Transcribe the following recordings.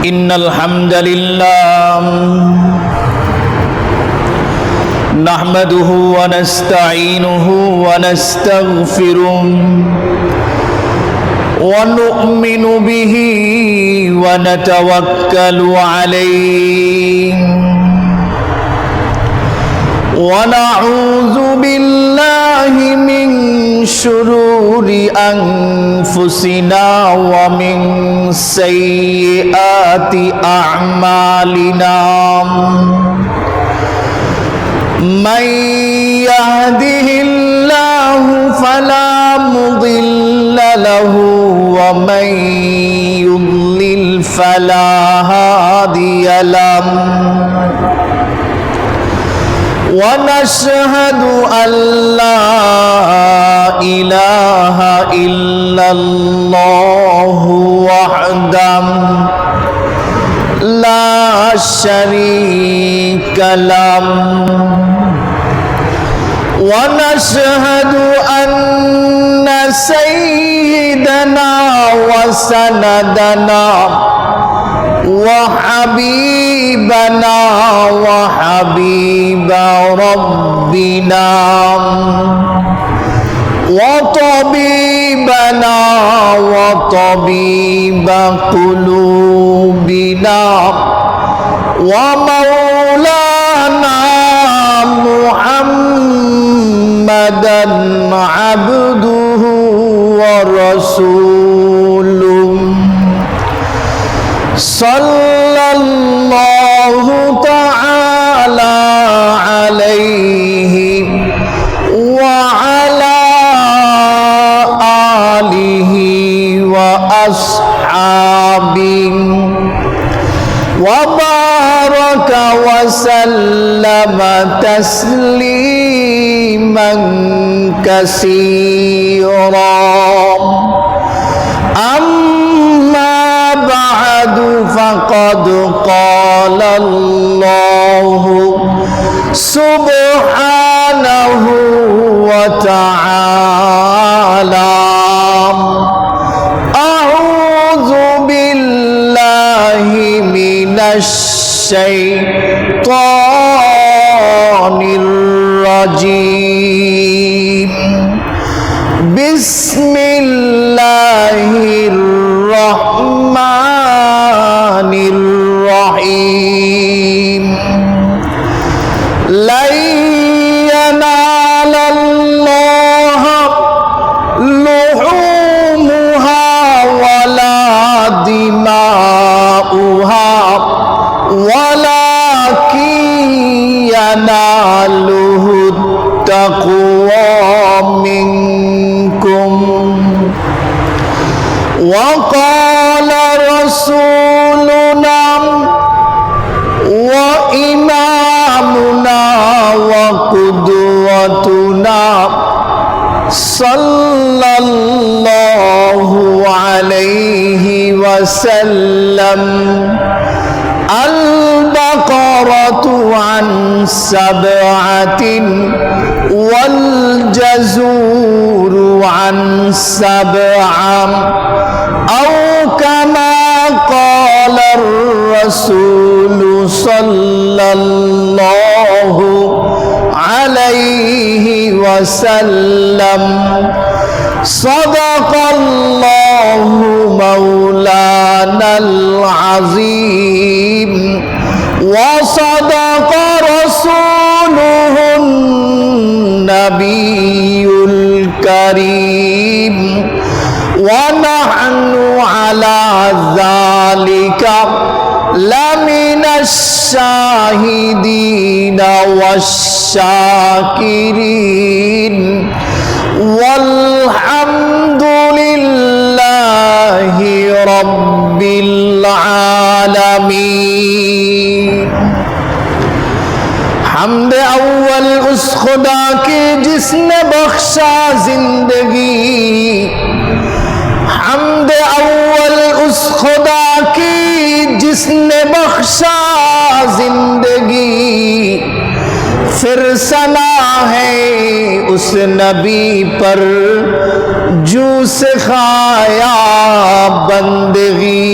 إن الحمد لله نحمده ونستعينه ونستغفره ونؤمن به ونتوكل عليه ونعوذ بالله من شرور أنفسنا ومن سيئات أعمالنا من يهده الله فلا مضل له ومن يضلل فلا هادي له ونشهد أن لا إله إلا الله وحده لا شريك له ونشهد أن سيدنا وسندنا وحبيبنا وحبيب ربنا وطبيبنا وطبيب قلوبنا ومولانا محمدا عبده ورسوله صلى الله تعالى عليه وعلى آله وأصحابه وبارك وسلم تسليما كثيرا أما بعد فقد قال الله سبحانه وتعالى أعوذ بالله من الشيطان الرجيم بسم الله الرحمن الرحيم لن ينال الله لحومها ولا دماؤها ولكن يناله التقوى منكم وقال رسولنا وإمامنا وقدوتنا صلى الله عليه وسلم البقرة عن 7 والجزور عن 7 أو كما قال الرسول صلى الله عليه وسلم صدق الله مولانا العظيم وصدق رسوله النبي الكريم ونحن على ذلك لمن الشاهدين والشاكرين والحمد لله رب العالمين حمد اول اس خدا کے جس نے بخشا زندگی حمد اول اس خدا کی جس نے بخشا زندگی फिर सना है उस नबी पर जो से खाया बंदगी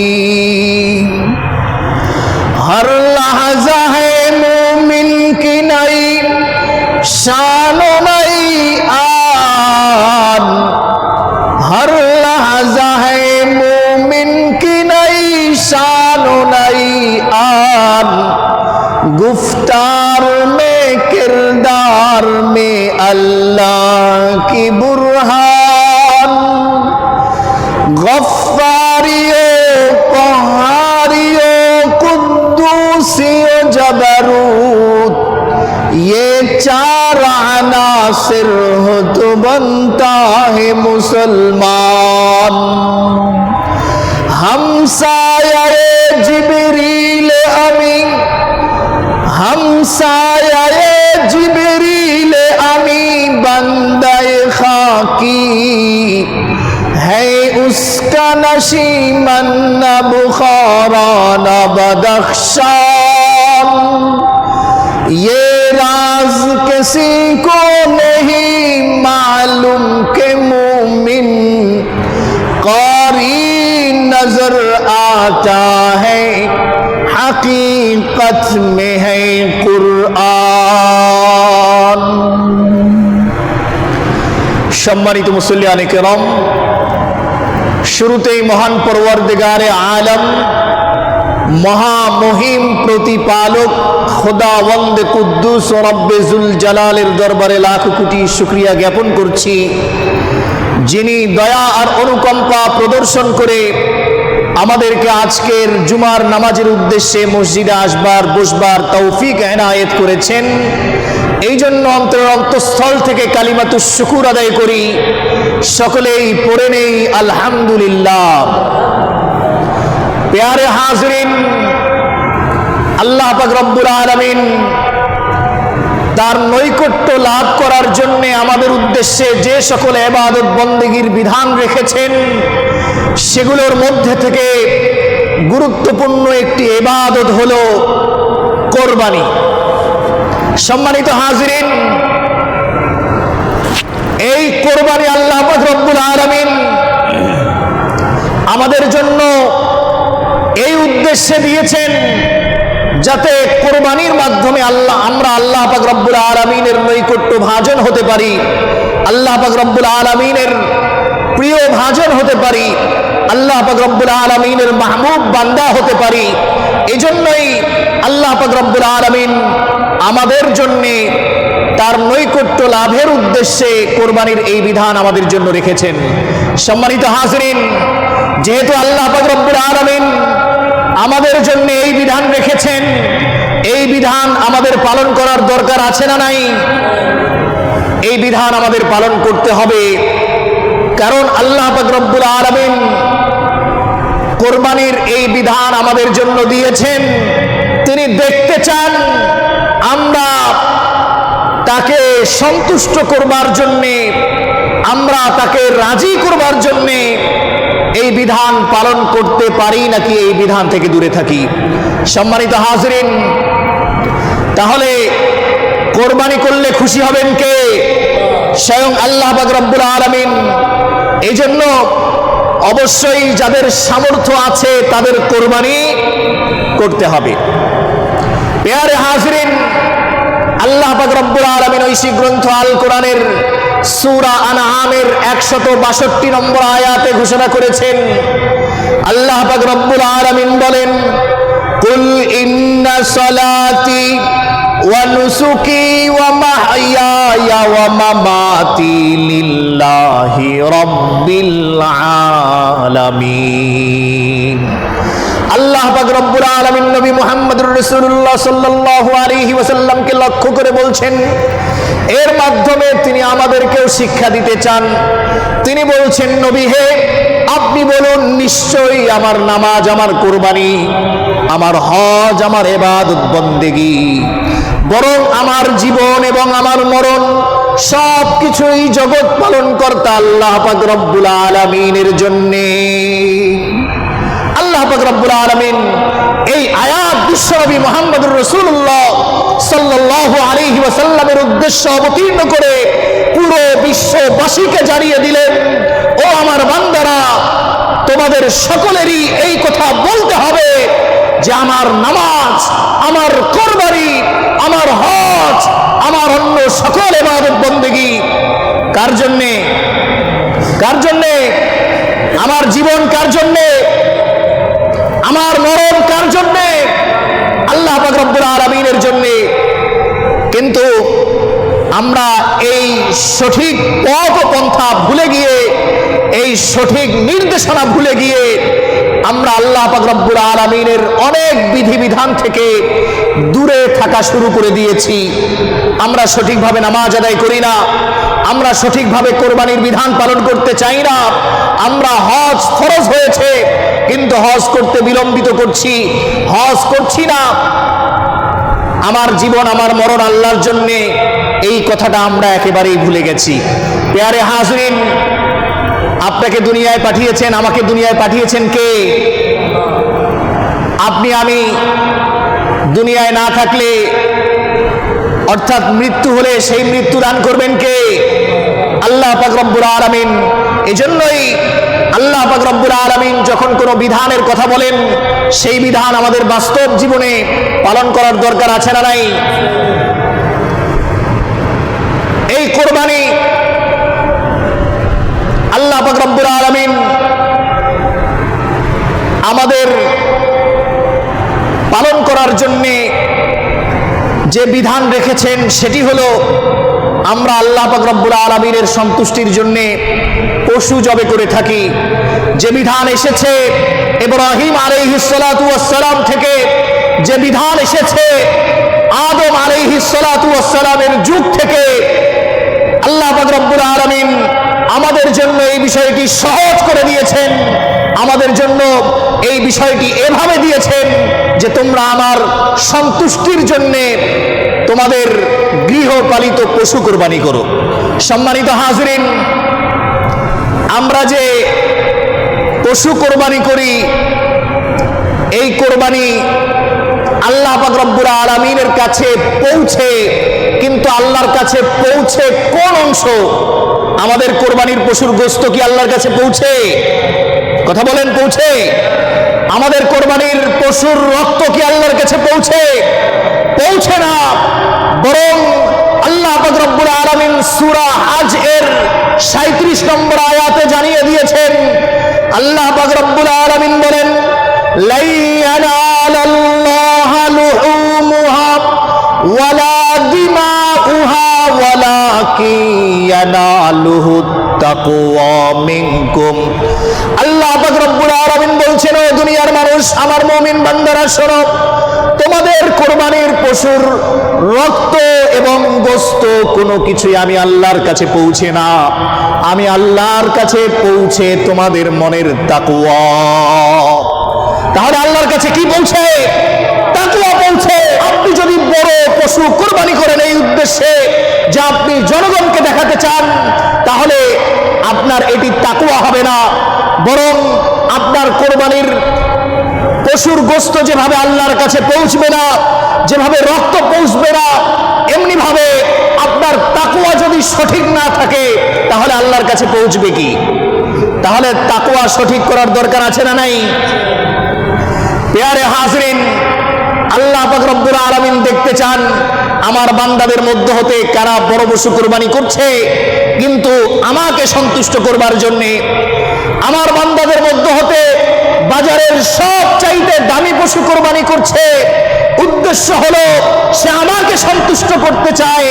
कार में किरदार में अल्लाह की बुरहान, गफ्फारियों क़हारियों कुद्दूसियों जबरूत, ये चार अनासिर हो तो बनता है मुसलमान। हमसाये जिब्रील अमी, हमसाये जिब्रील अमी बंदे खाकी, है उसका नशीमन न बुखारा न बदख्शान। ये राज किसी को नहीं मालूम के मोमिन कारी नजर आता है, हकीकत में है कुरआन। सम्मानित मुसल्लियाने किराम, শুরুতেই মহান পরওয়ারদিগারে আলম মহামহিম প্রতিপালক খোদাবন্দ কুদ্দুস ও রব্বে জুল জালালের দরবারে লাখ কোটি শুকরিয়া জ্ঞাপন করছি, যিনি দয়া আর অনুকম্পা প্রদর্শন করে আমাদেরকে আজকের জুমার নামাজের উদ্দেশ্যে মসজিদে আসবার বসবার তৌফিক এনায়েত করেছেন। এই জন্য অন্তরের অন্তঃস্থল থেকে কালিমাতুশ শুকুর আদায় করি। সকলেই পড়ে নেই আলহামদুলিল্লাহ। প্যারে হাজরিন, আল্লাহ পাক রব্বুল আলামিন তার নৈকট্য লাভ করার জন্য আমাদের উদ্দেশ্যে যে সকল ইবাদত বন্দেগীর বিধান রেখেছেন, সেগুলোর মধ্যে থেকে গুরুত্বপূর্ণ একটি ইবাদত হলো কোরবানি। সম্মানিত হাজরিন, এই কোরবানি আল্লাহ পাক রব্বুল আলামিন আমাদের জন্য এই উদ্দেশ্যে দিয়েছেন যাতে কোরবানির মাধ্যমে আমরা আল্লাহ পাক রব্বুল আলামিনের নৈকট্য ভাজন হতে পারি, আল্লাহ পাক রব্বুল আলামিনের প্রিয় ভাজন হতে পারি, আল্লাহ পাক রব্বুল আলামিনের মাহবুব বান্দা হতে পারি। এজন্যই আল্লাহ পাক রব্বুল আলামিন আমাদের জন্য তার নৈকট্য লাভের উদ্দেশ্যে কোরবানির এই বিধান আমাদের জন্য রেখেছেন। সম্মানিত হাজরিন, যেহেতু আল্লাহ পাক রব্বুল আলামিন আমাদের জন্য এই বিধান রেখেছেন, এই বিধান আমাদের পালন করার দরকার আছে না নাই? এই বিধান আমাদের পালন করতে হবে, কারণ আল্লাহ পাক রব্বুল আলামিন কোরবানির এই বিধান আমাদের জন্য দিয়েছেন। তিনি দেখতে চান আমরা তাকে সন্তুষ্ট করবার জন্যে, আমরা তাকে রাজি করবার জন্যে এই বিধান পালন করতে পারি নাকি এই বিধান থেকে দূরে থাকি। সম্মানিত হাজরিন, তাহলে কোরবানি করলে খুশি হবেন কে? স্বয়ং আল্লাহ পাক রব্বুল আলামিন। এই জন্য অবশ্যই যাদের সামর্থ্য আছে তাদের কোরবানি করতে হবে। প্যারে হাজরিন, আল্লাহ পাক রব্বুল আলামিন ঐশী গ্রন্থ আল কোরআনের সূরা আনআমের 162 নম্বর আয়াতে ঘোষণা করেছেন, আল্লাহ পাক রব্বুল আলামিন বলেন, কুল ইন্না সলাতি ওয়া নুসুকি ওয়া মাহইয়ায়া ওয়া মামাতি লিল্লাহি রাব্বিল আলামিন। আল্লাহ পাক রব্বুল আলামিন নবী মুহাম্মদুর রাসূলুল্লাহ সাল্লাল্লাহু আলাইহি ওয়াসাল্লামকে লক্ষ্য করে বলছেন, এর মাধ্যমে তিনি আমাদেরকেও শিক্ষা দিতে চান। তিনি বলছেন, নবী হে, আপনি বলুন, নিশ্চয়ই আমার নামাজ, আমার কুরবানি, আমার হজ, আমার ইবাদত বন্দেগী, বরং আমার জীবন এবং আমার মরণ সব কিছুই জগৎ পালন কর্তা আল্লাহ পাক রব্বুল আলামিনের জন্যে। আল্লাহ পাক রব্বুল আলামিন এই আয়াত বিশ্বনবী মুহাম্মদুর রাসূলুল্লাহ সাল্লাল্লাহু আলাইহি ওয়াসাল্লামের উদ্দেশ্যে অবতীর্ণ করে পুরো বিশ্ববাসীকে জানিয়ে দিলেন, ও আমার বান্দারা, তোমাদের সকলেরই এই কথা বলতে হবে যে আমার নামাজ, আমার কুরবানি, আমার হজ, আমার অন্য সকল ইবাদত বন্দেগী কার জন্যে? কার জন্যে? আমার জীবন কার জন্যে? আমার মরণ কার জন্যে? আল্লাহ পাক রব্বুল আলামিনের জন্যে। আমরা এই সঠিক পথ ও পন্থা ভুলে গিয়ে, এই সঠিক নির্দেশনা ভুলে গিয়ে আমরা আল্লাহ পাক রব্বুল আলামিনের অনেক বিধিবিধান থেকে দূরে থাকা শুরু করে দিয়েছি। আমরা সঠিকভাবে নামাজ আদায় করি না, আমরা সঠিকভাবে কোরবানির বিধান পালন করতে চাই না। আমরা হজ ফরজ হয়েছে কিন্তু হজ করতে বিলম্বিত করছি, হজ করছি না। আমার জীবন আমার মরণ আল্লাহর জন্যে, এই কথাটা আমরা একেবারেই ভুলে গেছি। পেয়ারে হাজরিন, আপনাকে দুনিয়ায় পাঠিয়েছেন, আমাকে দুনিয়ায় পাঠিয়েছেন কে? আপনি আমি দুনিয়ায় না থাকলে, অর্থাৎ মৃত্যু হলে সেই মৃত্যু দান করবেন কে? আল্লাহ পাক রব্বুল আলামিন। এজন্যই আল্লাহ পাক রব্বুল আলামিন যখন কোনো বিধানের কথা বলেন, সেই বিধান আমাদের বাস্তব জীবনে পালন করার দরকার আছে না নাই? এই কোরবানি আল্লাহ পাক রব্বুল আলামিন আমাদের পালন করার জন্যে যে বিধান রেখেছেন সেটি হলো আমরা আল্লাহ পাক রব্বুল আলামিনের সন্তুষ্টির জন্যে পশু জবে করে থাকি। যে বিধান এসেছে ইব্রাহিম আলাইহিস সালাতু ওয়াস সালাম থেকে, যে বিধান এসেছে আদম আলাইহিস সালাতু ওয়াস সালামের যুগ থেকে, আল্লাহ পাক রব্বুল আলামিন আমাদের জন্য এই বিষয়টি সহজ করে দিয়েছেন। আমাদের জন্য এই বিষয়টি এভাবে দিয়েছেন যে তোমরা আমার সন্তুষ্টির জন্যে তোমাদের গৃহপালিত পশু কোরবানি করো। সম্মানিত হাজরিন, আমরা যে পশু কোরবানি করি, এই কোরবানি আল্লাহ পাক রব্বুল আলামিনের কাছে পৌঁছে, কিন্তু আল্লাহর কাছে পৌঁছে কোন অংশ? আমাদের কোরবানির পশুর গোশত কি আল্লাহর কাছে পৌঁছে? কথা বলেন, পৌঁছে? আমাদের কোরবানির পশুর রক্ত কি আল্লাহর কাছে পৌঁছে? পৌঁছে না। বরং আল্লাহ পাক রব্বুল আলামিন সূরা হজ এর 37 নম্বর আয়াতে জানিয়ে দিয়েছেন, আল্লাহ পাক রব্বুল আলামিন বলেন, লা ইয়ানালাল্লাহু লুহুমুহা ওয়ালা দিমাউহা ওয়ালাকিন ইয়ানালুহুত তাকওয়া মিনকুম। আল্লাহ পাক রব্বুল আলামিন বলছেন, ও দুনিয়ার মানুষ, আমার মুমিন বান্দারা শোনো, তোমাদের কোরবানির পশুর রক্ত এবং গোশত কোনো কিছুই আমি আল্লাহর কাছে পৌঁছে না। আমি আল্লাহর কাছে পৌঁছে তোমাদের মনের তাকওয়া। তাহলে আল্লাহর কাছে কি পৌঁছে? তাকওয়া পৌঁছে। আপনি যদি বড় পশু কোরবানি করেন এই উদ্দেশ্যে যে আপনি জনগণকে দেখাতে চান, তাহলে আপনার এটি তাকওয়া হবে না, বরং আপনার কোরবানির পশুর গোশত যেভাবে আল্লাহর কাছে পৌঁছবে না, যেভাবে রক্ত পৌঁছবে না, এমনি ভাবে আপনার তাকওয়া যদি সঠিক না থাকে তাহলে আল্লাহর কাছে পৌঁছবে কি? তাহলে তাকওয়া সঠিক করার দরকার আছে না নাই? পেয়ারে হাজরিন, আল্লাহ পাক রব্বুল আলামিন দেখতে চান আমার বান্দাদের মধ্য হতে কারা বড় পশু কোরবানি করছে কিন্তু আমাকে সন্তুষ্ট করবার জন্যে। আমার বান্দাদের মধ্য হতে বাজারের সব চাইতে দামি পশু কোরবানি করছে, উদ্দেশ্য হলো সে আমাকে সন্তুষ্ট করতে চায়।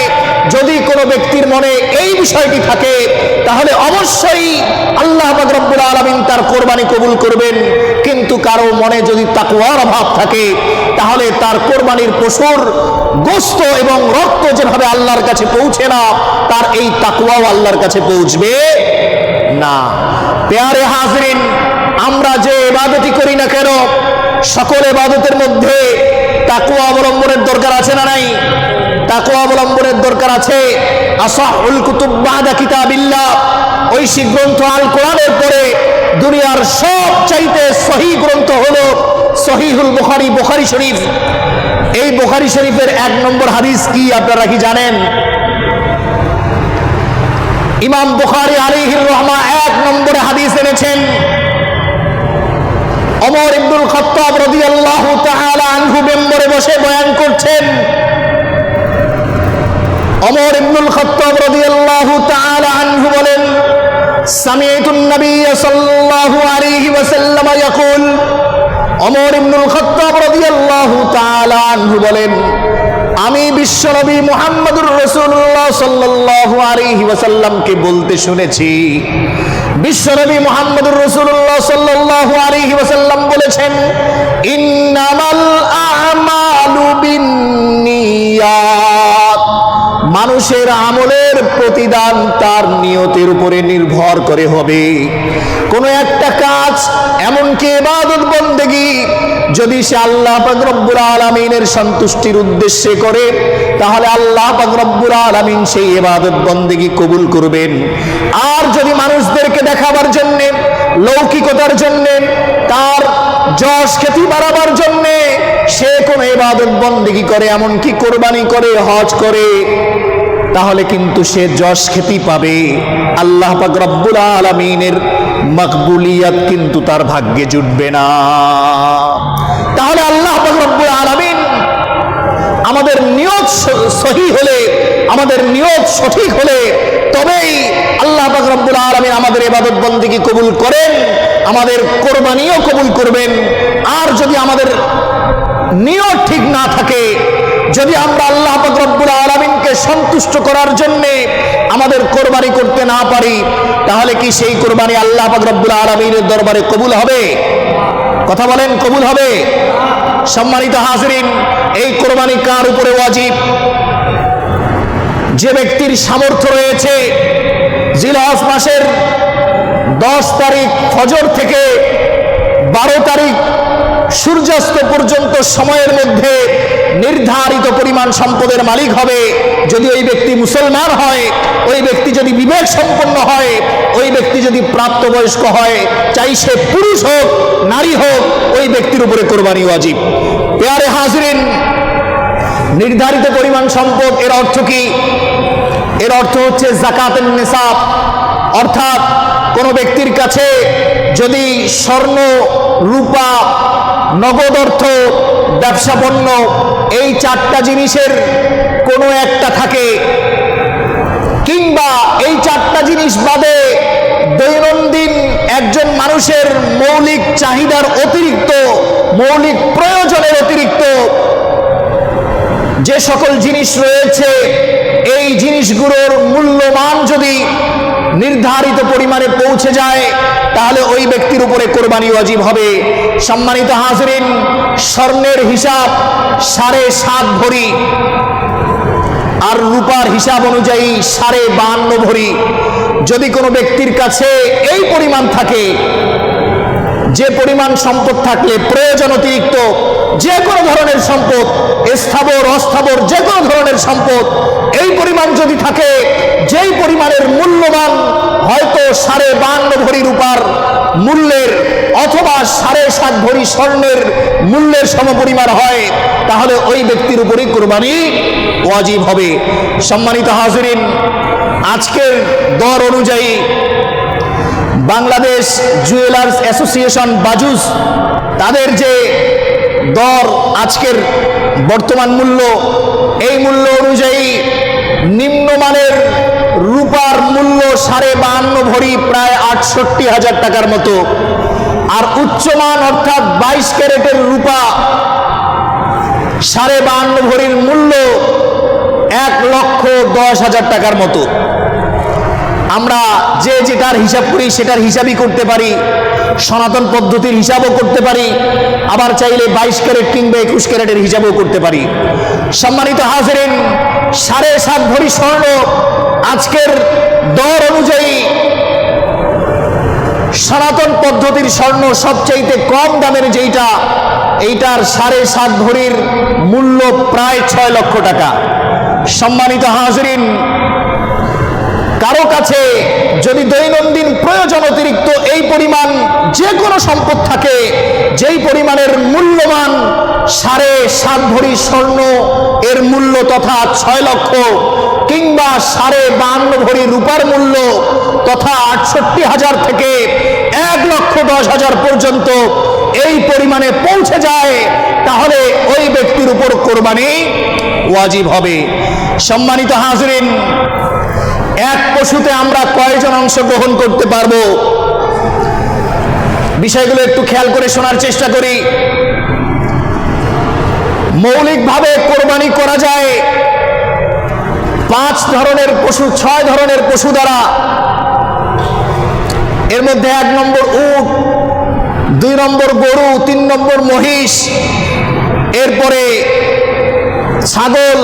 যদি কোনো ব্যক্তির মনে এই বিষয়টি থাকে তাহলে অবশ্যই আল্লাহ পাক রব্বুল আলামিন তার কোরবানি কবুল করবেন। কিন্তু কারো মনে যদি তাকওয়ার অভাব থাকে তাহলে তার কোরবানির পশুর গোশত এবং রক্ত যেভাবে আল্লাহর কাছে পৌঁছে না, তার এই তাকওয়াও আল্লাহর কাছে পৌঁছবে না। পেয়ারে হাজরিন, আমরা যে ইবাদতই করি না কেন, সকল ইবাদতের মধ্যে তাকওয়া অবলম্বনের দরকার আছে না নাই? তাকওয়া অবলম্বনের দরকার আছে। আসাহুল কুতুব বাদা কিতাবিল্লাহ, ঐশিক গ্রন্থ আল কোরআনের পরে দুনিয়ার সব চাইতে সহিহ গ্রন্থ হলো সহিহুল বুখারী, বুখারী শরীফ। এই বুখারী শরীফের 1 নম্বর হাদিস কি আপনারা কি জানেন? ইমাম বুখারী আলাইহির রহমা 1 নম্বরে হাদিস এনেছেন। ওমর ইবনুল খাত্তাব রাদিয়াল্লাহু তাআলা আনহু মেম্বরে বসে বয়ান করছেন। ওমর ইবনুল খাত্তাব রাদিয়াল্লাহু তাআলা আনহু বলেন, সামি'তুন নাবিয়্য সাল্লাল্লাহু আলাইহি ওয়াসাল্লাম ইয়াকুল। ওমর ইবনুল খাত্তাব রাদিয়াল্লাহু তাআলা আনহু বলেন, আমি বিশ্বনবী মুহাম্মদুর রাসূলুল্লাহ সাল্লাল্লাহু আলাইহি ওয়াসাল্লামকে বলতে শুনেছি, বিশ্বনবী মুহাম্মদুর রাসূলুল্লাহ সাল্লাল্লাহু আলাইহি ওয়াসাল্লাম বলেছেন, ইন্নামাল আ'মালু বিন্নিয়াত, মানুষের আমলের প্রতিদান তার নিয়তের উপরে নির্ভর করে হবে। কোনো একটা কাজ, এমনকি ইবাদত বন্দেগী, যদি সে আল্লাহ পাক রব্বুল আলামিনের সন্তুষ্টির উদ্দেশ্যে করে, তাহলে আল্লাহ পাক রব্বুল আলামিন সেই ইবাদত বন্দেগী কবুল করবেন। আর যদি মানুষদেরকে দেখাবার জন্যে, লৌকিকতার জন্যে, তার যশ খ্যাতি বাড়াবার জন্যে সে কোনো ইবাদত বন্দেগী করে, এমনকি কোরবানি করে, হজ করে, তাহলে কিন্তু সে যশ খ্যাতি পাবে, আল্লাহ পাক রব্বুল আলামিনের মকবুলিয়ত কিন্তু তার ভাগ্যে জুটবে না। তাহলে আল্লাহ পাক রব্বুল আলামিন আমাদের নিয়ত সহি হলে, আমাদের নিয়ত সঠিক হলে, তবেই আল্লাহ পাক রব্বুল আলামিন আমাদের ইবাদত বন্দেগী কবুল করেন, আমাদের কোরবানিও কবুল করবেন। আর যদি আমাদের নিয়ত ঠিক না থাকে, যদি আমরা আল্লাহ পাক রব্বুল আলামিনকে সন্তুষ্ট করার জন্য আমাদের কোরবানি করতে না পারি, তাহলে কি সেই কোরবানি আল্লাহ পাক রব্বুল আলামিনের দরবারে কবুল হবে? কথা বলেন, কবুল হবে? সম্মানিত হাজিরিন, এই কোরবানি কার উপরে ওয়াজিব? যে ব্যক্তির সামর্থ্য রয়েছে জিলহজ মাসের 10 তারিখ ফজর থেকে 12 তারিখ সূর্যাস্ত পর্যন্ত সময়ের মধ্যে নির্ধারিত পরিমাণ সম্পদের মালিক হবে। যদি ওই ব্যক্তি মুসলমান হয়, ওই ব্যক্তি যদি বিবেক সম্পন্ন হয়, ওই ব্যক্তি যদি প্রাপ্তবয়স্ক হয়, চাই সে পুরুষ হোক নারী হোক, ওই ব্যক্তির উপরে কোরবানি ওয়াজিব। পেয়ারে হাজিরিন, নির্ধারিত পরিমাণ সম্পদ, এর অর্থ কি? এর অর্থ হচ্ছে যাকাতুন নিসাব, অর্থাৎ কোনো ব্যক্তির কাছে যদি স্বর্ণ, রূপা, নগদ অর্থ, ব্যবসা পণ্য, এই 4টা জিনিসের কোনো একটা থাকে, কিংবা এই 4টা জিনিস বাদে দৈনন্দিন একজন মানুষের মৌলিক চাহিদার অতিরিক্ত, মৌলিক প্রয়োজনের অতিরিক্ত যে সকল জিনিস রয়েছে, এই জিনিসগুলোর মূল্যমান যদি নির্ধারিত পরিমাণে পৌঁছে যায়, তাহলে ওই ব্যক্তির উপরে কোরবানি ওয়াজিব হবে। সম্মানিত হাজিরিন, স্বর্ণের হিসাব 7.5 ভরি, আর রূপার হিসাব অনুযায়ী 52.5 ভরি। যদি কোনো ব্যক্তির কাছে এই পরিমাণ থাকে, যে পরিমাণ সম্পদ থাকলে প্রয়োজন অতিরিক্ত যে কোনো ধরনের সম্পদ, স্থাবর অস্থাবর যে কোনো ধরনের সম্পদ, এই পরিমাণ যদি থাকে, যেই পরিমাণের মূল্যবান হয়তো 52.5 ভরি রূপার মূল্যের অথবা 7.5 ভরি স্বর্ণের মূল্যের সমপরিমাণ হয়, তাহলে ওই ব্যক্তির উপরই কোরবানি ওয়াজিব হবে। সম্মানিত হাজিরিন, আজকের দর অনুযায়ী বাংলাদেশ জুয়েলার্স অ্যাসোসিয়েশন বাজুস, তাদের যে দর আজকের বর্তমান মূল্য, এই মূল্য অনুযায়ী নিম্নমানের রূপার মূল্য 52.5 ভরি, প্রায় 68,000 টাকার মতো। আর উচ্চমান অর্থাৎ 22 ক্যারেটের রূপা 52.5 ভরির মূল্য 1,10,000 টাকার মতো। আমরা যে যেটার হিসাব করি সেটার হিসাবই করতে পারি, সনাতন পদ্ধতির হিসাবও করতে পারি, আবার চাইলে 22 ক্যারেট কিংবা 21 ক্যারেটের হিসাবও করতে পারি। সম্মানিত হাজিরিন, 7.5 ভরি স্বর্ণ আজকের দর অনুযায়ী সনাতন পদ্ধতির স্বর্ণ সবচাইতে কম দামের যেইটা, এইটার 7.5 ভরির মূল্য প্রায় 6 লক্ষ টাকা। সম্মানিত হাজিরিন, কারো কাছে যদি দৈনন্দিন প্রয়োজন অতিরিক্ত এই পরিমাণ যে কোনো সম্পদ থাকে, যেই পরিমাণের মূল্যমান 7.5 ভরি স্বর্ণ এর মূল্য তথা 6 লক্ষ, কিংবা 52.5 ভরি রূপার মূল্য তথা 68,000 থেকে 1,10,000 পর্যন্ত এই পরিমাণে পৌঁছে যায়, তাহলে ওই ব্যক্তির উপর কোরবানি ওয়াজিব হবে। সম্মানিত হাজিরিন, এক পশুতে আমরা কয়জন অংশগ্রহণ করতে পারবো? বিষয়গুলো একটু খেয়াল করে শোনার চেষ্টা করি। মৌলিকভাবে কোরবানি করা যায় 5 ধরনের পশু, 6 ধরনের পশু দ্বারা। এর মধ্যে 1 নম্বর উট, 2 নম্বর গরু, 3 নম্বর মহিষ, এরপরে ছাগল,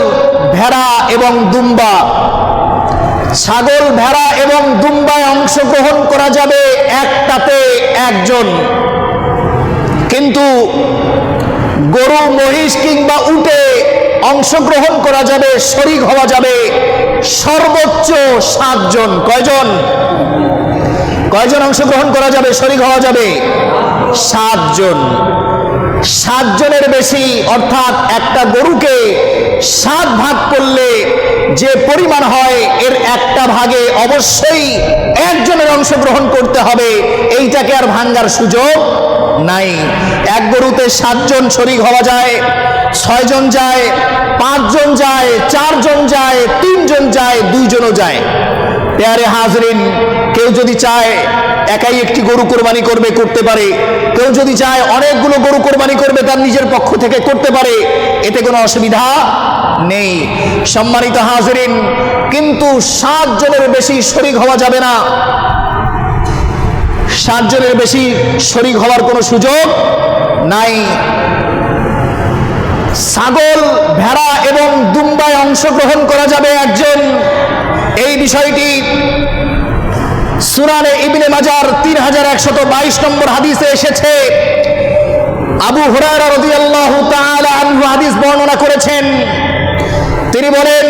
ভেড়া এবং দুম্বা। ছাগল, ভেড়া এবং দুম্বায় অংশগ্রহণ করা যাবে একটাতে একজন, কিন্তু গরু, মহিষ কিংবা উটে অংশগ্রহণ করা যাবে, শরীক হওয়া যাবে সর্বোচ্চ 7 জন। কয়জন? কয়জন অংশগ্রহণ করা যাবে, শরীক হওয়া যাবে? 7 জন। 7 জনের বেশি, অর্থাৎ একটা গরুকে 7 ভাগ করলে যে পরিমাণ হয় এর একটা ভাগে অবশ্যই একজনের অংশগ্রহণ করতে হবে, এইটাকে আর ভাঙ্গার সুযোগ নাই। এক গরুতে 7 জন শরীক হওয়া যায়, 6 জন যায়, 5 জন যায়, 4 জন যায়, 3 জন যায়, 2 জনও যায়। প্যারে হাজরিন, কেউ যদি চায় একাই একটি গরু কোরবানি করবে, করতে পারে। কেউ যদি চায় অনেকগুলো গরু কোরবানি করবে, তার নিজের পক্ষ থেকে করতে পারে, এতে কোনো অসুবিধা নেই। সম্মানিত হাজরিন, কিন্তু 7 জনের বেশি শরীক হওয়া যাবে না। 7 জনের বেশি শরীক হওয়ার কোনো সুযোগ নাই। ছাগল, ভেড়া এবং দুম্বায় অংশগ্রহণ করা যাবে একজন। এই বিষয়টি সুনানে ইবনে মাজার 3122 নম্বর হাদিসে এসেছে। আবু হুরায়রা রাদিয়াল্লাহু তাআলা আনহু হাদিস বর্ণনা করেছেন। তিনি বলেন,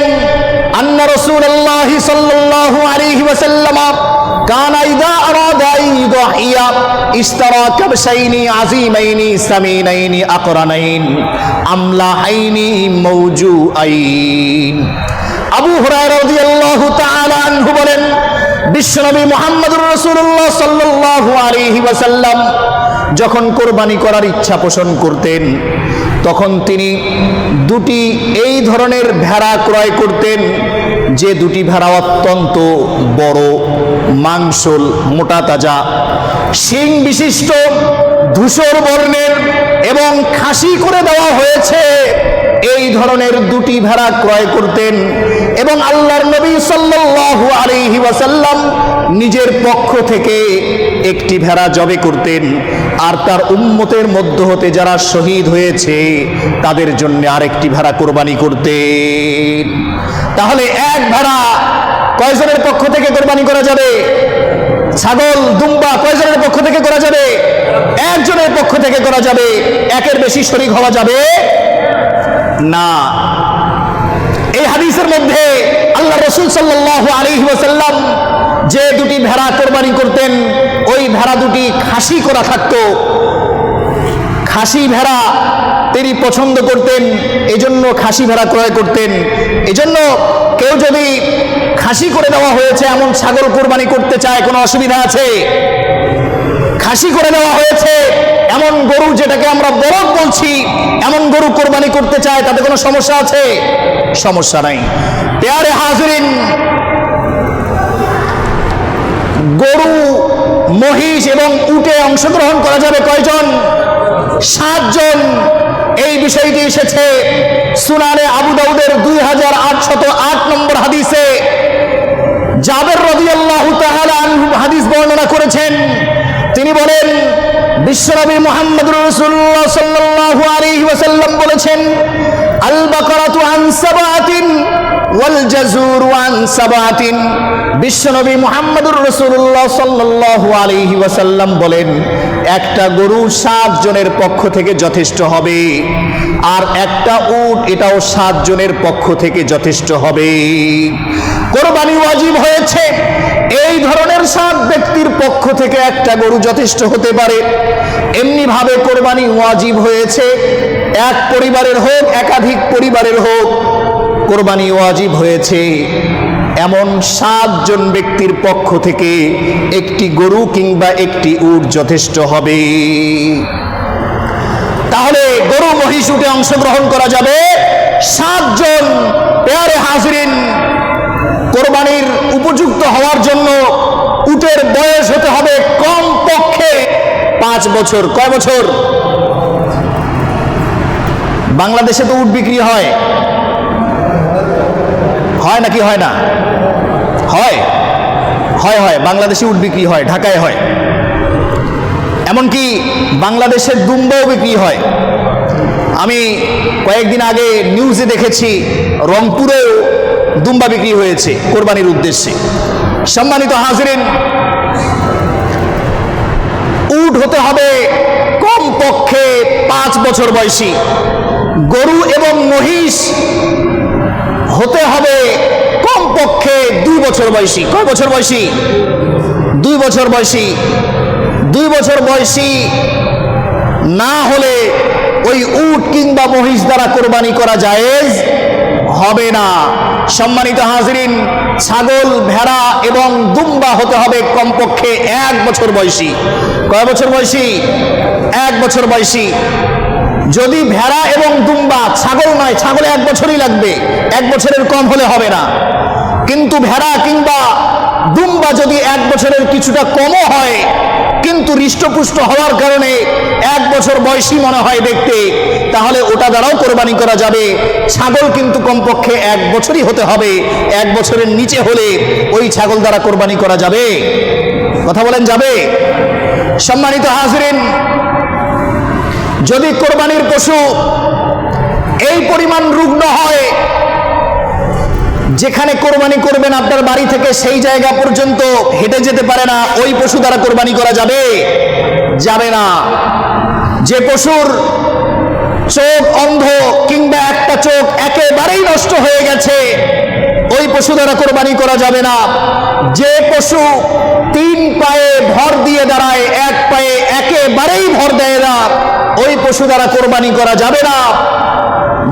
আন্না রাসূলুল্লাহ সাল্লাল্লাহু আলাইহি ওয়াসাল্লাম কানা ইযা আরাদা আইয়ুদহিয়া ইশতারা কাবশাইনি আযীমাইনি সামিনাইনি আকরানাইন আমলাহাইনি মাওজুআইন। আবু হুরায়রা রাদিয়াল্লাহু তাআলা আনহু বলেন, বিশ্বনবী মুহাম্মদুর রাসূলুল্লাহ সাল্লাল্লাহু আলাইহি ওয়াসাল্লাম যখন কোরবানি করার ইচ্ছা পোষণ করতেন, তখন তিনি 2টি এই ধরনের ভেড়া ক্রয় করতেন, যে 2টি ভেড়া অত্যন্ত বড়, মাংসল, মোটা তাজা, শিং বিশিষ্ট, ধূসর বর্ণের এবং খাসি করে দেওয়া হয়েছে, এই ধরনের 2টি ভেড়া ক্রয় করতেন। এবং আল্লাহর নবী সাল্লাল্লাহু আলাইহি ওয়াসাল্লাম নিজের পক্ষ থেকে একটি ভেড়া জবে করতেন, আর তার উম্মতের মধ্য হতে যারা শহীদ হয়েছে তাদের জন্য আরেকটি ভেড়া কোরবানি করতেন। তাহলে এক ভেড়া কয়জনের পক্ষ থেকে কোরবানি করা যাবে? ছাগল, দুম্বা কয়জনের পক্ষ থেকে করা যাবে? একজনের পক্ষ থেকে করা যাবে। একের বেশি শরীক হওয়া যাবে না। এই হাদিসের মধ্যে আল্লাহ রাসূল সাল্লাল্লাহু আলাইহি ওয়াসাল্লাম যে 2টি ভেড়া কোরবানি করতেন, ওই ভেড়া 2টি খাসি করা থাকতো। খাসি ভেড়া তিনি পছন্দ করতেন, এজন্য খাসি ভেড়া ক্রয় করতেন। এজন্য কেউ যদি খাসি করে দেওয়া হয়েছে এমন ছাগল কোরবানি করতে চায়, কোনো অসুবিধা আছে? খাসি করে দেওয়া হয়েছে এমন গরু, যেটাকে আমরা বলদ বলছি, এমন গরু কোরবানি করতে চায়, তাতে কোনো সমস্যা আছে? সমস্যা নাই। প্যারে হাজরিন, গরু, মহিষ এবং উটে অংশগ্রহণ করা যাবে কয়জন? 7 জন। এই বিষয়টি এসেছে সুনানে আবু দাউদের 2808 নম্বর হাদিসে। জাবের রাদিয়াল্লাহু তাআলা আনহু হাদিস বর্ণনা করেছেন। তিনি বলেন, বিশ্বনবী মুহাম্মদুর রাসূলুল্লাহ সাল্লাল্লাহু আলাইহি ওয়াসাল্লাম বলেছেন, আল বাকারাতু আন সাবাতিন ওয়াল জাযুরু আন সাবাতিন। বিশ্বনবী মুহাম্মদুর রাসূলুল্লাহ সাল্লাল্লাহু আলাইহি ওয়াসাল্লাম বলেন, একটা গরু 7 জনের পক্ষ থেকে যথেষ্ট হবে, আর একটা উট এটাও 7 জনের পক্ষ থেকে যথেষ্ট হবে। কোরবানি ওয়াজিব হয়েছে এই ধরনের 7 ব্যক্তির পক্ষ থেকে একটা গরু যথেষ্ট হতে পারে। এমনি ভাবে কোরবানি ওয়াজিব হয়েছে এক পরিবারের হোক, একাধিক পরিবারের হোক, কোরবানি ওয়াজিব হয়েছে এমন 7 জন ব্যক্তির পক্ষ থেকে একটি গরু কিংবা একটি উট যথেষ্ট হবে। তাহলে গরু, মহিষ, উটে অংশগ্রহণ করা যাবে 7 জন। প্যারে হাজরিন, কোরবানির উপযুক্ত হওয়ার জন্য উটের বয়স হতে হবে কম পক্ষে 5 বছর। কয় বছর? বাংলাদেশে তো উট বিক্রি হয়, হয় নাকি হয় না? হয় হয় হয়, বাংলাদেশে উট বিক্রি হয়, ঢাকায় হয়, এমনকি বাংলাদেশের দুম্বাও বিক্রি হয়। আমি কয়েকদিন আগে নিউজে দেখেছি রংপুরেও দুম্বা বিক্রি হয়েছে কোরবানির উদ্দেশ্যে। সম্মানিত হাজিরিন, উট হতে হবে কমপক্ষে 5 বছর বয়সী, গরু এবং মহিষ হতে হবে কমপক্ষে 2 বছর বয়সী। কয় বছর বয়সী? 2 বছর বয়সী। 2 বছর বয়সী না হলে ওই উট কিংবা মহিষ দ্বারা কোরবানি করা জায়েজ হবে না। সম্মানিত হাজিরিন, ছাগল, ভেড়া এবং দুম্বা হতে হবে কমপক্ষে 1 বছর বয়সী। কয় বছর বয়সী? 1 বছর বয়সী। যদি ভেড়া এবং দুম্বা, ছাগল নয়, ছাগলে 1 বছরই লাগবে, 1 বছরের কম হলে হবে না। কিন্তু ভেড়া কিংবা দুম্বা যদি 1 বছরের কিছুটা কমও হয়, কিন্তু হৃষ্টপুষ্ট হওয়ার কারণে 1 বছর বয়সী মনে হয় দেখতে, তাহলে ওটা দ্বারাও কোরবানি করা যাবে। ছাগল কিন্তু কমপক্ষে 1 বছরই হতে হবে, 1 বছরের নিচে হলে ওই ছাগল দ্বারা কোরবানি করা যাবে। কথা বলেন, যাবে? সম্মানিত হাজিরিন, যদি কোরবানির পশু এই পরিমাণ রুগ্ন হয়, যেখানে কোরবানি করবেন আপনার বাড়ি থেকে সেই জায়গা পর্যন্ত হেঁটে যেতে পারে না, ওই পশু দ্বারা কোরবানি করা যাবে? যাবে না। যে পশুর চোখ অন্ধ কিংবা একটা চোখ একেবারেই নষ্ট হয়ে গেছে, ওই পশু দ্বারা কোরবানি করা যাবে না। যে পশু 3 পায়ে ভর দিয়ে দাঁড়ায়, 1 পায়ে একেবারেই ভর দেয় না, ওই পশু দ্বারা কোরবানি করা যাবে না।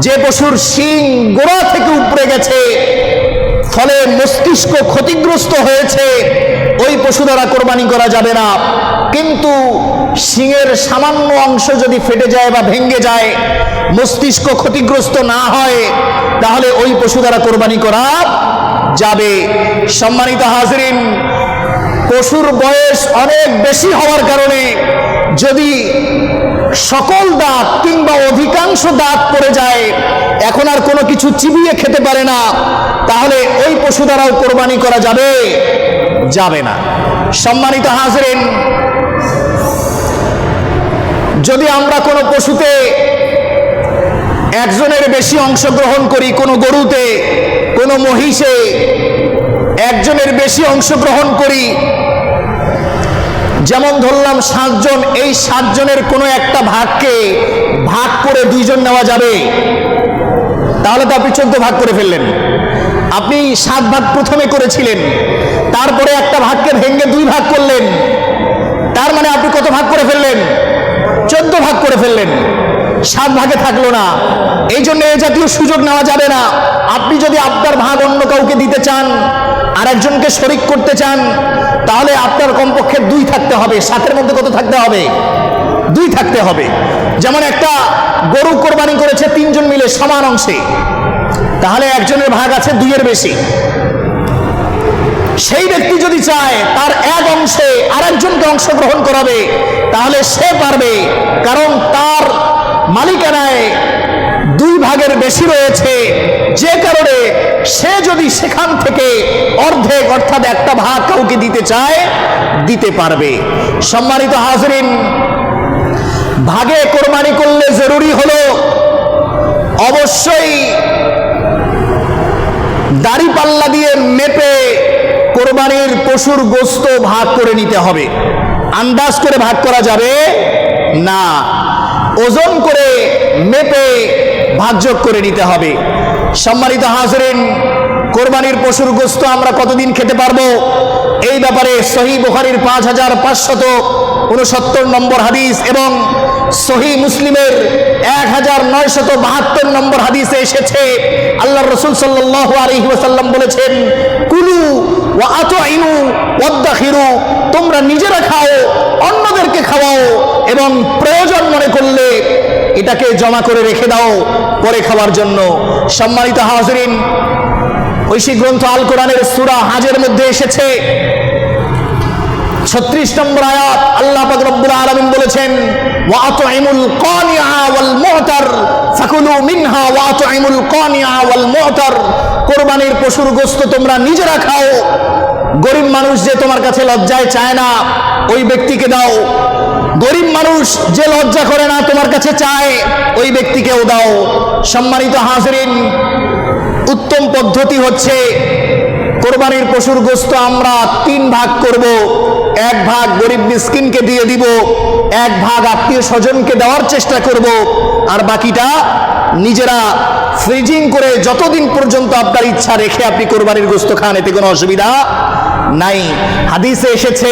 যে পশুর শিং গোড়া থেকে উপড়ে গেছে, ফলে মস্তিষ্ক ক্ষতিগ্রস্ত হয়েছে, ওই পশু দ্বারা কোরবানি করা যাবে না। কিন্তু শিংয়ের সামান্য অংশ যদি ফেটে যায় বা ভেঙে যায়, মস্তিষ্ক ক্ষতিগ্রস্ত না হয়, তাহলে ওই পশু দ্বারা কোরবানি করা যাবে। সম্মানিত হাজিরিন, পশুর বয়স অনেক বেশি হওয়ার কারণে যদি সকল দাঁত কিংবা অধিকাংশ দাঁত পড়ে যায়, এখন আর কোনো কিছু চিবিয়ে খেতে পারে না, তাহলে ওই পশু দ্বারাও কোরবানি করা যাবে? যাবে না। সম্মানিত হাজিরিন, যদি আমরা কোনো পশুতে একজনের বেশি অংশগ্রহণ করি, কোনো গরুতে, কোনো মহিষে একজনের বেশি অংশগ্রহণ করি, যেমন ধরলাম 7 জন, এই 7 জনের কোনো একটা ভাগকে ভাগ করে 2 জন নেওয়া যাবে? তাহলে তো আপনি 14 ভাগ করে ফেললেন। আপনি 7 ভাগ প্রথমে করেছিলেন, তারপরে একটা ভাগকে ভেঙে 2 ভাগ করলেন, তার মানে আপনি কত ভাগ করে ফেললেন? 14 ভাগ করে ফেললেন, 7 ভাগে থাকলো না। এই জন্য এই জাতীয় সুযোগ নেওয়া যাবে না। আপনি যদি আপনার ভাগ অন্য কাউকে দিতে চান, আর একজনকে শরিক করতে চান, তাহলে আপনার কমপক্ষে 2 থাকতে হবে। 7-এর মধ্যে কত থাকতে হবে? 2 থাকতে হবে। যেমন একটা গরু কোরবানি করেছে 3 জন মিলে সমান অংশে, তাহলে একজনের ভাগ আছে 2-এর বেশি। সেই ব্যক্তি যদি চায় তার 1 অংশে আরেকজনকে অংশগ্রহণ করাবে, তাহলে সে পারবে, কারণ তার মালিকানায় 2 ভাগের বেশি রয়েছে। যে কারণে সে যদি সেখান থেকে অর্ধেক অর্থাৎ একটা ভাগ কাউকে দিতে চায়, দিতে পারবে। সম্মানিত হাজিরিন, ভাগে কোরবানি করলে জরুরি হলো অবশ্যই দাড়ি পাল্লা দিয়ে মেপে কোরবানির পশুর গোশত ভাগ করে নিতে হবে। আন্দাজ করে ভাগ করা যাবে না, ওজন করে মেপে ভাগযোগ করে নিতে হবে। সম্মানিত হাজিরিন, কোরবানির পশুর গোশত আমরা কতদিন খেতে পারবো? এই ব্যাপারে সহিহ বুখারীর 5569 নম্বর হাদিস এবং সহিহ মুসলিমের 1972 নম্বর হাদিসে এসেছে, আল্লাহর রাসূল সাল্লাল্লাহু আলাইহি ওয়াসাল্লাম বলেছেন, কুলু ওয়া আতঈনু ওয়াদখিরু, তোমরা নিজেরা খাও, অন্যদেরকে খাওয়াও, এবং প্রয়োজন মনে করলে এটাকে জমা করে রেখে দাও পরে খাওয়ার জন্য। সম্মানিত হাজিরিন, ঐশী গ্রন্থ আল কোরআনের সূরা হাজের মধ্যে এসেছে 36 নম্বর আয়াত, আল্লাহ পাক রব্বুল আলামিন বলেছেন, ওয়া আতঈমুল কানিআ ওয়াল মু'তার ফাকুলু মিনহা ওয়া আতইমুল কানিআ ওয়াল মু'তার, কুরবানির পশুর গোশত তোমরা নিজেরা খাও, গরিব মানুষ যে তোমার কাছে লজ্জায় চায় না ওই ব্যক্তিকে দাও, গরিব মানুষ যে লজ্জা করে না তোমার কাছে চায় ওই ব্যক্তিকেও দাও। সম্মানিত হাজিরিন, উত্তম পদ্ধতি হচ্ছে কোরবানির পশুর গোশত আমরা 3 ভাগ করব। 1 ভাগ গরিব মিসকিনকে দিয়ে দিব, 1 ভাগ আত্মীয় স্বজনকে দেওয়ার চেষ্টা করব, আর বাকিটা নিজেরা ফ্রিজিং করে যতদিন পর্যন্ত আপনার ইচ্ছা রেখে আপনি কোরবানির গোশত খান, এতে কোনো অসুবিধা নাই। হাদিসে এসেছে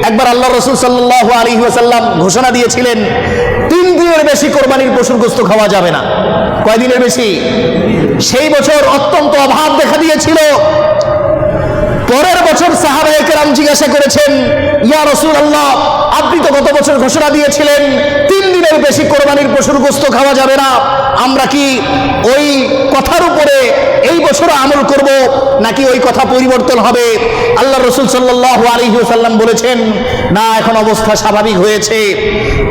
একবার আল্লাহ রাসূল সাল্লাল্লাহু আলাইহি ওয়াসাল্লাম ঘোষণা দিয়েছিলেন 3 দিনের বেশি কোরবানির পশুর গোশত খাওয়া যাবে না। কয় দিনের বেশি? সেই বছর অত্যন্ত অভাব দেখা দিয়েছিল। পরের বছর সাহাবায়ে কেরাম জিজ্ঞাসা করেছেন, ইয়া রাসূলুল্লাহ, আপনি তো গত বছর ঘোষণা দিয়েছিলেন 3 দিনের বেশি কোরবানির পশুর গোশত খাওয়া যাবে না, আমরা কি ওই কথার উপরে এই বছর আমল করব নাকি ওই কথা পরিবর্তন হবে? আল্লাহ রাসূল সাল্লাল্লাহু আলাইহি ওয়াসাল্লাম বলেছেন, না, এখন অবস্থা স্বাভাবিক হয়েছে,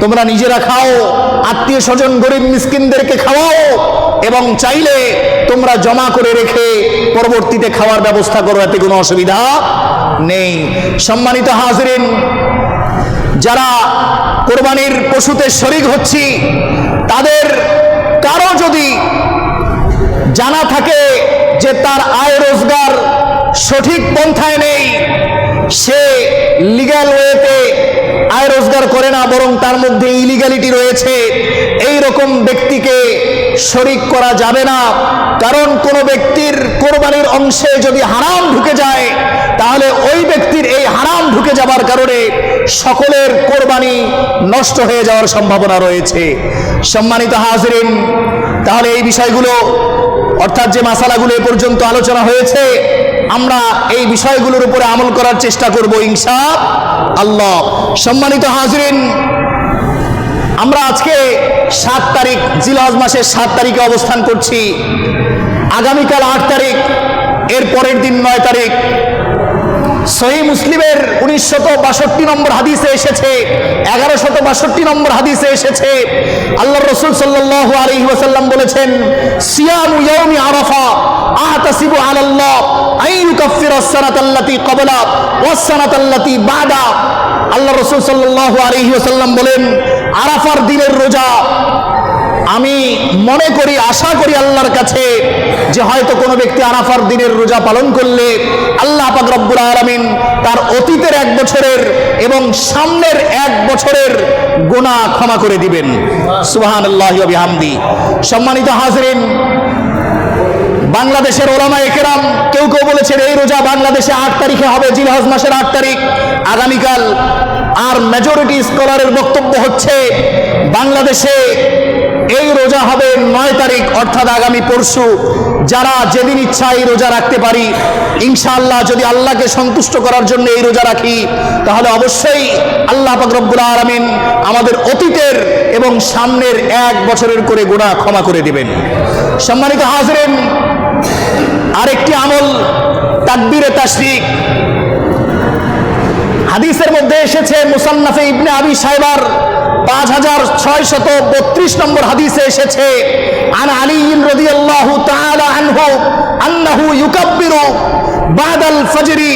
তোমরা নিজেরা খাও, আত্মীয় স্বজন গরিব মিসকিনদেরকে খাওয়াও, এবং চাইলে তোমরা জমা করে রেখে পরবর্তীতে খাওয়ার ব্যবস্থা করো, এতে কোনো অসুবিধা নেই। সম্মানিত হাজিরিন, যারা কোরবানির পশুতে শরীক হচ্ছি তাদের কারো যদি জানা থাকে যে তার আয় রোজগার সঠিক পন্থায় নেই, সে লিগ্যাল ওয়েতে আয় রোজগার করে না, বরং তার মধ্যে ইলিগ্যালিটি রয়েছে, এই রকম ব্যক্তিকে শরীক করা যাবে না। কারণ কোনো ব্যক্তির কোরবানির অংশে যদি হারাম ঢুকে যায় তাহলে ওই ব্যক্তির এই হারাম ঢুকে যাবার কারণে সকলের কোরবানি নষ্ট হয়ে যাওয়ার সম্ভাবনা রয়েছে। সম্মানিত হাজিরিন, তাহলে এই বিষয়গুলো অর্থাৎ যে মাসালাগুলো এ পর্যন্ত আলোচনা হয়েছে আমরা এই বিষয়গুলোর উপরে আমল করার চেষ্টা করব ইনশাআল্লাহ। সম্মানিত হাজিরিন, আমরা আজকে 7 তারিখ, জিলহজ মাসের 7 তারিখে অবস্থান করছি। আগামীকাল 8 তারিখ, এর পরের দিন 9 তারিখ সহিহ মুসলিমের 1962 নম্বর হাদিসে এসেছে, 1162 নম্বর হাদিসে এসেছে, আল্লাহর রাসূল সাল্লাল্লাহু আলাইহি ওয়াসাল্লাম বলেছেন, সিয়ামু ইয়াউমি আরাফা আহতাসিবু আলাল্লাহ আন ইউকাফিরাস সানাতাল্লাতী ক্বাবলা ওয়াস সানাতাল্লাতী বাদা। আল্লাহর রাসূল সাল্লাল্লাহু আলাইহি ওয়াসাল্লাম বলেন, আরাফার দিনের রোজা আমি মনে করি, আশা করি আল্লাহর কাছে যে হয়তো কোনো ব্যক্তি আরাফার দিনের রোজা পালন করলে আল্লাহ পাক রব্বুল আলামিন তার অতীতের 1 বছরের এবং সামনের 1 বছরের গুনাহ ক্ষমা করে দিবেন। সুবহানাল্লাহি ওয়া বিহামদি। সম্মানিত হাজিরিন, বাংলাদেশের ওলামায়ে কেরাম কেউ কেউ বলেছেন এই রোজা বাংলাদেশে 8 তারিখে হবে, জিলহজ মাসের 8 তারিখ আগামীকাল। আর মেজরিটি স্কলারের বক্তব্য হচ্ছে বাংলাদেশে এই রোজা হবে 9 তারিখ, অর্থাৎ আগামী পরশু। যারা যেদিন ইচ্ছা এই রোজা রাখতে পারি ইনশাআল্লাহ। যদি আল্লাহকে সন্তুষ্ট করার জন্য এই রোজা রাখি তাহলে অবশ্যই আল্লাহ পাক রব্বুল আলামিন আমাদের অতীতের এবং সামনের 1 বছরের করে গুনাহ ক্ষমা করে দিবেন। সম্মানিত হাজিরিন, আরেকটি আমল তাকবীরে তাশরিক। হাদিসের মধ্যে এসেছে, মুসান্নাফে ইবনে আবি শাইবার 5632 নম্বর হাদিসে এসেছে, আন আলী রাদিয়াল্লাহু তাআলা আনহু আন্নাহু ইউকাব্বিরু বাদাল ফজরি।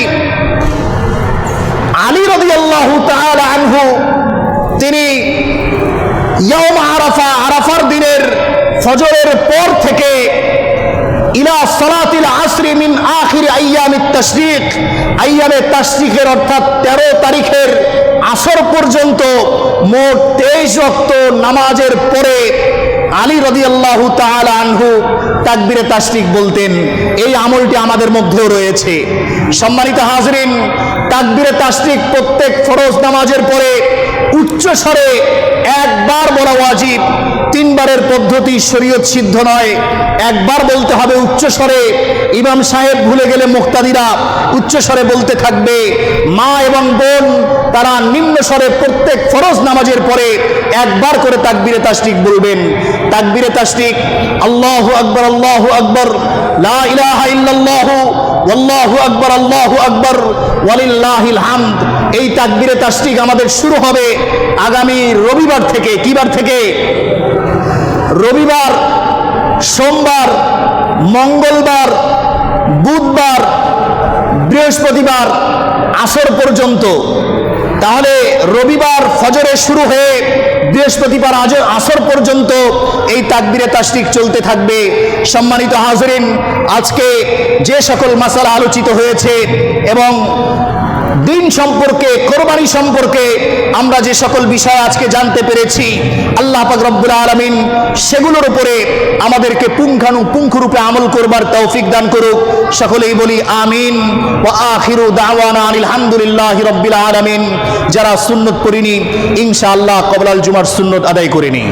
আলী রাদিয়াল্লাহু তাআলা আনহু তিনি ইয়াউম আরাফা, আরাফার দিনের ফজরের পর থেকে ইলা সালাতিল আসরি মিন আখির আইয়ামিত তাশরিক, আইয়ামে তাশরিকের অর্থাৎ 13 তারিখের আসর পর্যন্ত মোট 23 ওয়াক্ত নামাজের পরে আলী রাদিয়াল্লাহু তাআলা আনহু তাকবীরে তাশরিক বলতেন। এই আমলটি আমাদের মধ্যেও রয়েছে। সম্মানিত হাজিরিন, তাকবীরে তাশরিক প্রত্যেক ফরজ নামাজের পরে উচ্চ স্বরে একবার বলা ওয়াজিব। 3 বারের পদ্ধতি শরীয়ত সিদ্ধ নয়, একবার বলতে হবে উচ্চ স্বরে। ইমাম সাহেব ভুলে গেলে মুক্তাদিরা উচ্চ স্বরে বলতে থাকবে। মা এবং বোন তারা নিম্ন স্বরে প্রত্যেক ফরজ নামাজের পরে একবার করে তাকবীরে তাশরিক বলবেন। তাকবীরে তাশরিক আল্লাহু আকবার, আল্লাহু আকবার, লা ইলাহা ইল্লাল্লাহু ওয়াল্লাহু আকবার, আল্লাহু আকবার, ওয়ালিল্লাহিল হামদ। এই তাকবীরে তাশরিক আমাদের শুরু হবে আগামী রবিবার থেকে। কি বার থেকে? রবিবার সোমবার, মঙ্গলবার, বুধবার, বৃহস্পতিবার আসর পর্যন্ত, তাহলে রবিবার ফজরে শুরু হয়ে বৃহস্পতিবার আসর পর্যন্ত এই তাকবীরে তাশরিক চলতে থাকবে। সম্মানিত হাজরিন, আজকে যে সকল মাসালা আলোচিত হয়েছে এবং দিন সম্পর্কে, কোরবানি সম্পর্কে আমরা যে সকল বিষয় আজকে জানতে পেরেছি, আল্লাহ পাক রব্বুল আলামিন সেগুলোর উপরে আমাদেরকে পুঙ্খানুপুঙ্খরূপে আমল করবার তৌফিক দান করুক। সকলেই বলি আমিন। ওয়া আখিরু দাওয়ানা আনিল হামদুলিল্লাহি রাব্বিল আলামিন। যারা সুন্নত পড়িনি ইনশাআল্লাহ ক্বাবলাল জুমার সুন্নত আদায় করে নিই।